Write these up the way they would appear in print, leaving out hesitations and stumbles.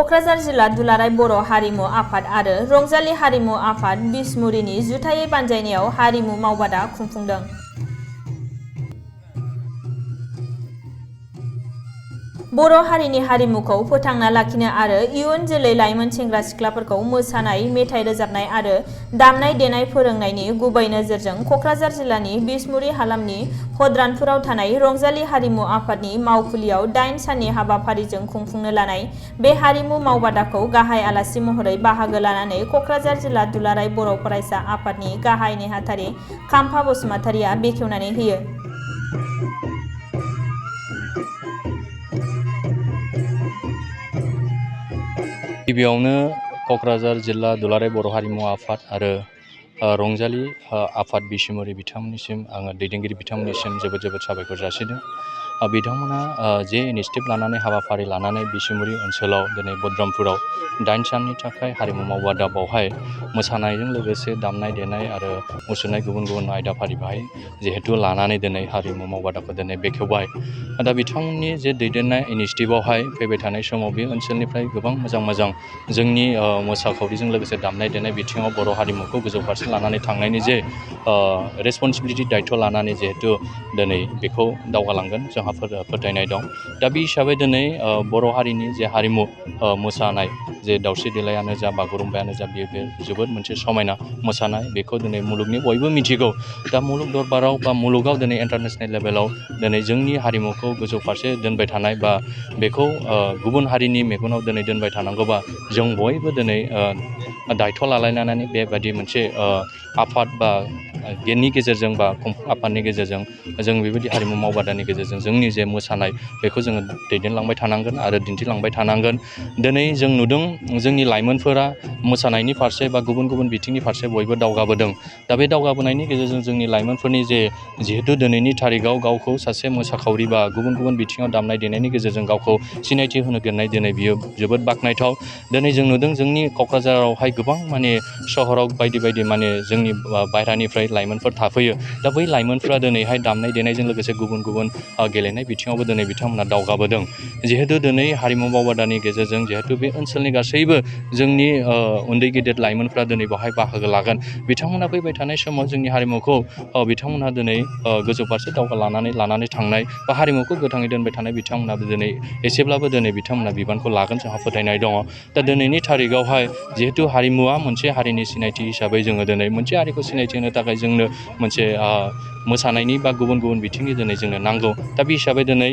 क'क्राझार जिल्ला दुलाराय बर' हारिमु आफाद आरो रंजालि हारिमु आफाद बिसमुरिनि जुथायै बानजायनायाव हारिमु मावबादा खुंफुंदों। बर' हारिनि हारिमुखौ फोथांना लाखिनो आरो इयुन जोलै लाइमोन सेंग्रा सिख्लाफोरखौ मोसानाय, मेथाइ रोजाबनाय आरो दामनाय देनाय फोरोंनायनि गुबै नोजोरजों क'क्राझार जिल्लानि बिसमुरि हालामनि हद्रानपुराव थानाय रंजालि हारिमु आफादनि मावखुलियाव 8 साननि हाबाफारिजों खुंफुंनो लानाय बे हारिमु मावबादाखौ गाहाय आलासि महरै बाहागो लानानै क'क्राझार जिल्ला दुलाराय बर' फरायसा आफादनि गाहाय नेहाथारि खाम्फा बसुमतारिया बेखेवनानै होयो। गिबियावनो क'क्राझार जिल्ला दुलाराय बर' हारिमु आफाद आरो रंजालि आफाद बिसमुरि बिथांमोननिसिम आङो दैदेनगिरि बिथांमोननिसिम जोबोद साबायखर जासिदों। बिथांमोना जे इनिशिएटिभ लानानै हाबाफारि लानानै बिसमुरि ओनसोलाव दिनै बद्रमपुराव 8 साननि थाखाय हारिमु मावबादा बावहाय मोसानायजों लोगोसे दामनाय देनाय आरो मुसुरनाय गुबुन आयदाफारि बाहाय जिहेतु लानानै दिनै हारिमु मावबादाखौ दिनै बेखेवबाय। दा बिथांमोननि जे दैदेननाय इनिशिएटिभआवहाय फैबाय थानाय समाव बे ओनसोलनिफ्राय गोबां मोजां जोंनि मोसाखावरिजों लोगोसे दामनाय देनाय बिथिङाव बर' हारिमुखौ गोजौ फारसे लानानै थांनायनि जे रेसपन्सिबिलिटि दायथ' लानानै जिहेतु दिनै बेखौ दावगालांगोन जोंहा फोथायनाय दं। दा बे हिसाबै दिनै बर' हारिनि जे हारिमु मोसानाय जे दावस्रि देलायानो जा बागुरुम्बायानो जा बे जोबोद मोनसे समायना मोसानाय, बेखौ दिनै मुलुगनि बयबो मिथिगौ। दा मुलुग दरबाराव बा मुलुगाव दिनै इन्टारनेसनेल लेभेलाव दिनै जोंनि हारिमुखौ गोजौ फारसे दोनबाय थानाय बा बेखौ गुबुन हारिनि मेगनाव दिनै दोनबाय थानांगौबा जों बयबो दिनै दायथ' लालायनानै बेबायदि मोनसे आफाद बा गेटनि गेजेरजों बा खुंफुं आफादनि गेजेरजों जों बेबायदि हारिमु मावबादानि गेजेरजों जोंनि जे मोसानाय बेखौ जोङो दैदेनलांबाय थानांगोन आरो दिन्थिलांबाय थानांगोन। दिनै जों नुदों जोंनि लाइमोनफोरा मोसानायनि फारसे बा गुबुन बिथिंनि फारसे बयबो दावगाबोदों। दा बे दावगाबोनायनि गेजेरजों जोंनि लाइमोनफोरनि जिहेतु दिनैनि थारिखआव गावखौ सासे मोसाखावरि बा गुबुन बिथिङाव दामनाय देनायनि गेजेरजों गावखौ सिनायथि होनो गोनाय दिनै बियो जोबोद बाख्नायथाव। दिनै जों नुदों जोंनि क'क्राझारावहाय गोबां माने सहराव बायदि माने जोंनि बायह्रानिफ्राय लाइमोनफोर थाफैयो। दा बै लाइमोनफोरा दिनैहाय दामनाय देनायजों लोगोसे गुबुन गेलेनाय बिथिङावबो दिनै बिथांमोना दावगाबोदों। जिहेतु दिनै हारिमु मावबादानि गेजेरजों जिहेतु बे ओनसोलनि गासैबो जोंनि उन्दै गेदेर लाइमोनफ्रा दिनै बेवहाय बाहागो लागोन। बिथांमोना फैबाय थानाय समाव जोंनि हारिमुखौ बिथांमोनहा दिनै गोजौ फारसे लानानै थांनाय बा हारिमुखौ गोथाङै दोनबाय थानाय बिथांमोनाबो दिनै एसेब्लाबो दिनै बिथांमोना बिबानखौ लागोन जोंहा फोथायनाय दङ। दा दिनैनि थारिखआवहाय जिहेतु हारिमुवा मोनसे हारिनि सिनायथि हिसाबै जोङो दिनै मोनसे हारिखौ सिनायथि होनो थाखाय जोंनो मोनसे मोसानायनि बा गुबुन बिथिंनि दिनै जोंनो नांगौ। दा बे हिसाबै दिनै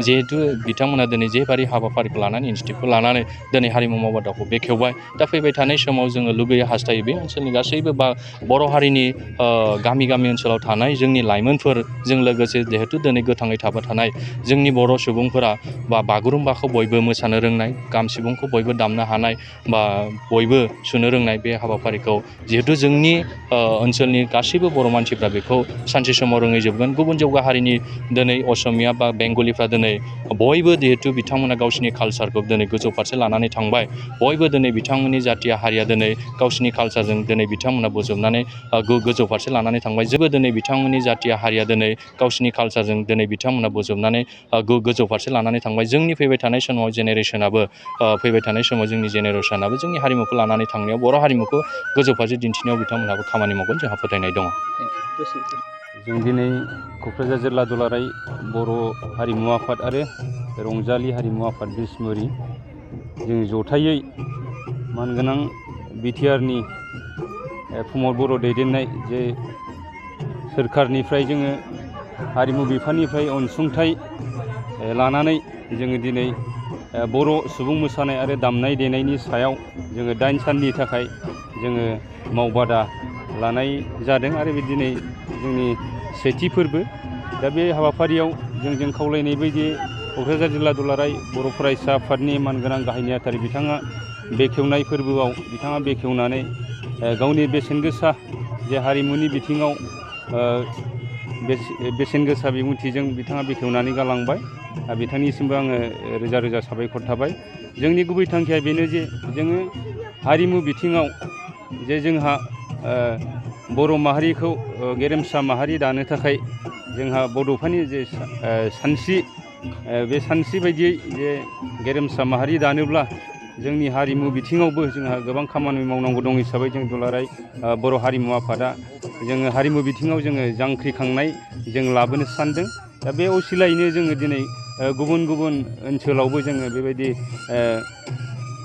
जिहेतु बिथांमोना दिनै जेबारि हाबाफारिखौ लानानै इनिशिएटिभखौ लानानै दिनै हारिमु मावबादाखौ बेखेवबाय। दा फैबाय थानाय समाव जोङो लुगैयो हास्थायो बे ओनसोलनि गासैबो बा बर' हारिनि गामि ओनसोलाव थानाय जोंनि लाइमोनफोरजों लोगोसे जिहेतु दिनै गोथाङै थाबाय थानाय जोंनि बर' सुबुंफोरा बा बागुरुम्बाखौ बयबो मोसानो रोंनाय, खाम सिफुंखौ बयबो दामनो हानाय बा बयबो सुनो रोंनाय बे हाबाफारिखौ जिहेतु जोंनि ओनसोलनि गासैबो बर' मानसिफ्रा बेखौ सानसे समाव रोंहैजोबगोन। गुबुन जौगा हारिनि दिनै असमिया बा बेंगलिफ्रा दिनै बयबो जिहेतु बिथांमोना गावसिनि कालसारखौ दिनै गोजौ फारसे लानानै थांबाय। बयबो दिनै बिथांमोननि जाथिया हारिया दिनै गावसिनि कालसारजों दिनै बिथांमोना बोजबनानै गोजौ फारसे लानानै थांबाय। जेबो दिनै बिथांमोननि जाथिया हारिया दिनै गावसिनि कालसारजों दिनै बिथांमोना बोजबनानै गोजौ फारसे लानानै थांबाय। जोंनि फैबाय थानाय समाव जोंनि जेनेरेसनाबो जोंनि हारिमुखौ लानानै थांनायाव बर' हारिमुखौ गोजौ फारसे दिन्थिनायाव बिथांमोनहाबो खामानि मावगोन जोंहा फोथायनाय दङ। जों दिनै क'क्राझार जिल्ला दुलाराय बर' हारिमु आफाद आरो रंजालि हारिमु आफाद बिसमुरि जों जथायै मानगोनां बिटिआरनि प्रमद बर' दैदेननाय जे सोरखारनिफ्राय जोङो हारिमु बिफाननिफ्राय अनसुंथाइ लानानै जोङो दिनै बर' सुबुं मोसानाय आरो दामनाय देनायनि सायाव जोङो 8 साननि थाखाय जोङो मावबादा लानाय जादों आरो बे दिनै जोंनि सेथि फोरबो। दा बे हाबाफारियाव जों खावलायनाय बायदि क'क्राझार जिल्ला दुलाराय बर' फरायसा आफादनि मानगोनां गाहाय नेहाथारि बिथाङा बेखेवनाय फोरबोआव बिथाङा बेखेवनानै गावनि बेसेन गोसा जे हारिमुनि बिथिङाव बेसेन गोसा बिबुंथिजों बिथाङा बेखेवनानै गालांबाय। बिथांनिसिमबो आङो रोजा साबायखर थाबाय। जोंनि गुबै थांखिया बेनो जे जोङो हारिमु बिथिङाव जे जोंहा बर' माहारिखौ गेरेमसा माहारि दानो थाखाय जोंहा बड'फानि जे सानस्रि बे सानस्रि बायदियै जे गेरेमसा माहारि दानोब्ला जोंनि हारिमु बिथिङावबो जोंहा गोबां खामानि मावनांगौ दं हिसाबै जों दुलाराय बर' हारिमु आफादा जोङो हारिमु बिथिङाव जोङो जांख्रिखांनाय जों लाबोनो सानदों। दा बे असिलायैनो जोङो दिनै गुबुन गुबुन ओनसोलावबो जोङो बेबायदि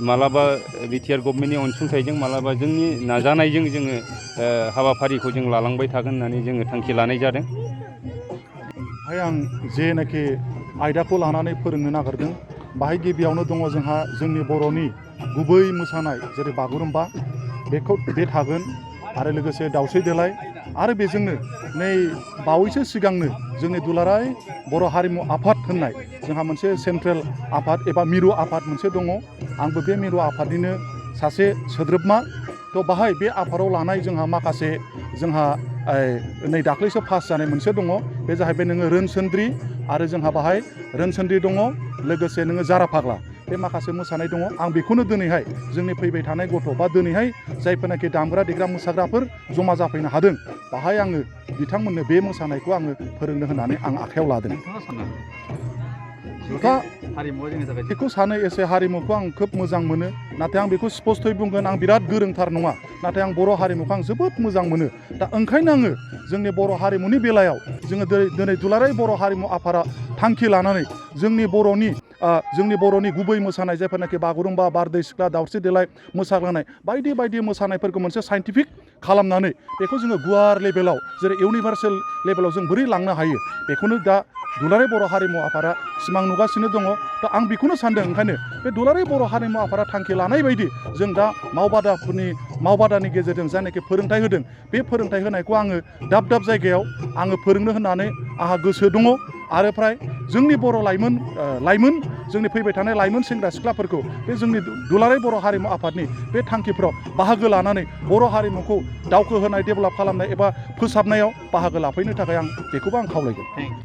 मालाबा बिटिआर गभर्नमेन्टनि अनसुंथाइजों मालाबा जोंनि नाजानायजों जोङो हाबाफारिखौ जों लालांबाय थागोन होननानै जोङो थांखि लानाय जादों। आं जेनाखि आयदाखौ लानानै फोरोंनो नागिरदों बाहाय गिबियावनो दङ जोंहा जोंनि बर'नि गुबै मोसानाय जेरै बागुरुम्बा बे थागोन आरो लोगोसे दाउस्रि देलाय आरो बेजोंनो नै बावैसो सिगांनो जोंनि दुलाराय बर' हारिमु आफाद होननाय जोंहा मोनसे सेन्ट्रेल आफाद एबा मिरु आफाद मोनसे दङ। आंबो बे मिरु आफादनिनो सासे सोद्रोबमा। थ' बाहाय बे आफादाव लानाय जोंहा माखासे नै दाख्लैसो पास जानाय मोनसे दङ। बे जाहैबाय नोङो रोनसोन्द्रि आरो जोंहा बाहाय रोनसोन्द्रि दङ लोगोसे नोङो जारा फाग्ला बे माखासे मोसानाय दङ। आं बेखौनो दिनैहाय जोंनि फैबाय थानाय गथ' बा दिनैहाय जायफोरनाखि दामग्रा देग्रा मोसाग्राफोर जमा जाफैनो हादों बाहाय आङो बिथांमोननो बे मोसानायखौ आङो फोरोंनो होननानै आं आखायाव लादों। बेखौ सानो एसे हारिमुखौ आं खोब मोजां मोनो नाथाय आं बेखौ स्पस्थयै बुंगोन आं बिराद गोरोंथार नङा नाथाय आं बर' हारिमुखौ आं जोबोद मोजां मोनो। दा ओंखायनो आङो जोंनि बर' हारिमुनि बेलायाव जोङो दिनै दुलाराय बर' हारिमु आफादा थांखि लानानै जोंनि बर'नि गुबै मोसानाय जायफोरनाखि बागुरुम्बा बारदै सिख्ला दाउस्रि देलाय मोसाग्लांनाय बायदि बायदि मोसानायफोरखौ मोनसे साइन्टिफिक खालामनानै बेखौ जोङो गुवार लेभेलाव जेरै इउनिभार्सेल लेभेलाव जों बोरै लांनो हायो बेखौनो दा दुलाराय बर' हारिमु आफादा सिमां नुगासिनो दङ। दा आं बेखौनो सानदों ओंखायनो बे दुलाराय बर' हारिमु आफादा थांखि लानाय बायदि जों दा मावबादानि गेजेरजों जायनाखि फोरोंथाइ होदों बे फोरोंथाइ होनायखौ आङो दाब दाब जायगायाव आङो फोरोंनो होननानै आंहा गोसो दङ। आरो फ्राय जोंनि बर' लाइमोन जोंनि फैबाय थानाय लाइमोन सेंग्रा सिख्लाफोरखौ बे जोंनि दुलाराय बर' हारिमु आफादनि बे थांखिफ्राव बाहागो लानानै बर' हारिमुखौ दावखोहोनाय डेभेलप खालामनाय एबा फोसाबनायाव बाहागो लाफैनो थाखाय आं बेखौबो आं खावलायगोन।